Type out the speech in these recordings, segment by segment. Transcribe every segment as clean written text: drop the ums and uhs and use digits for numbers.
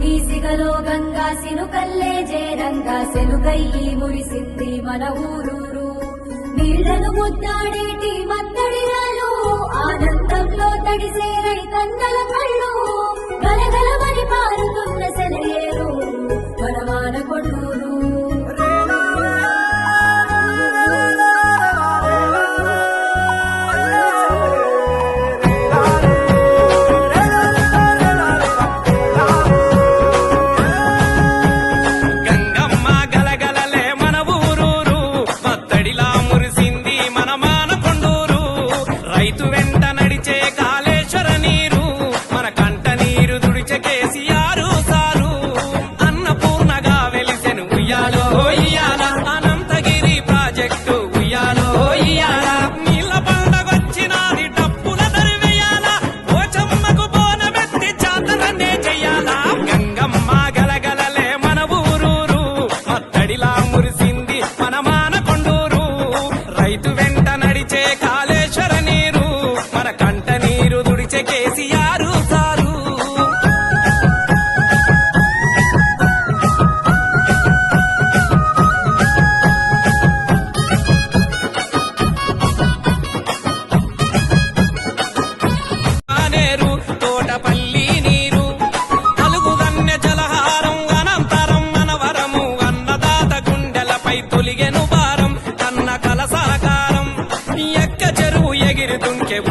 శివుని సిగలో గంగా సినుకల్లే జేరంగా సెలుగయ్యి మురిసింది మన ఊరూరు నీళ్లను ముద్దాడేటి మత్తడిరాలు ఆనందంలో తడిసే రైతన్నల కళ్ళు గలగలమని పారుతున్న సెలయేరు మన మానకొండూరు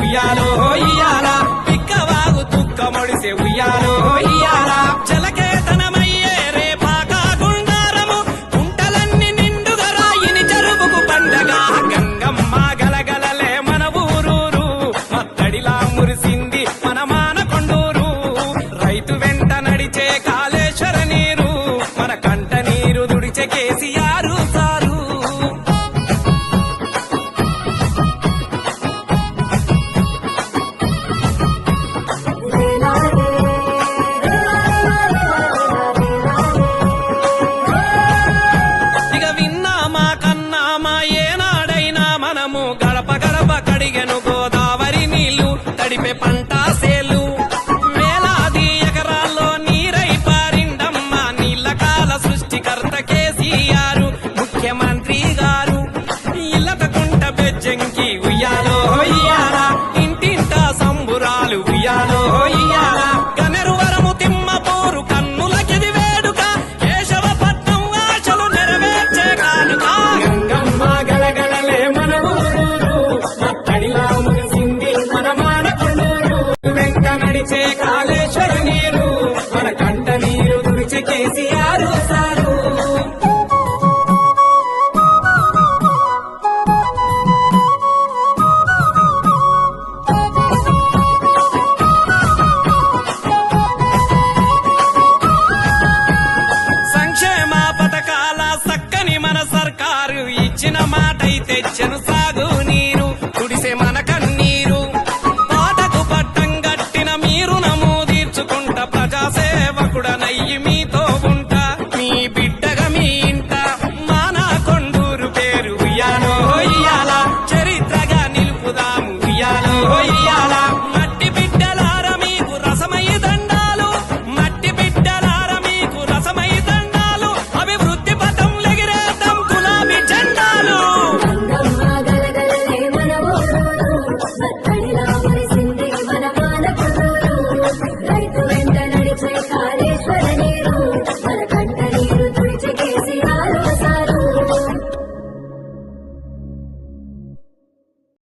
ఉయ్యాలో ఇయ్యాలా పిక్కవాగు తుక్క మొడిసే ఉయ్యాలో ఇయ్యాలా జలకేతనమయ్యే రేపాకా గుండారము కుంటలన్నీ నిండుగా రాయిని చెరువుకు పండగ గంగమ్మ గలగలలే మన ఊరూరు మత్తడిలా మురిసింది మన మానకొండూరు రైతు వెంట నడిచే కాళేశ్వర నీరు మన కంట నీరు దుడిచే కేసీఆర్ సారు కడిగెను గోదావరి నీళ్లు తడిపే పంట సేలు వేలాది ఎకరాల్లో నీరై పారిండమ్మ నీళ్ల కాల సృష్టికర్త కేసీఆర్ ముఖ్యమంత్రి గారు ఇల్లతకుంట బెజ్జంకి ఉయ్యాలో ఇయ్యాలా ఇంటింట సంబురాలు ఉయ్యాలో ఇయ్యాలా గనెరువరము తిమ్మపూరు కన్నులకిది వేడుక కేశవపట్నం ఆశలు నెరవేర్చే కానుక గంగమ్మ గలగలలే మన నడిచే కాళేశ్వర నీరు మన కంట నీరు తుడిచే కేసీఆర్ సారు సంక్షేమ పథకాల సక్కని మన సర్కారు ఇచ్చిన మాటై తెచ్చను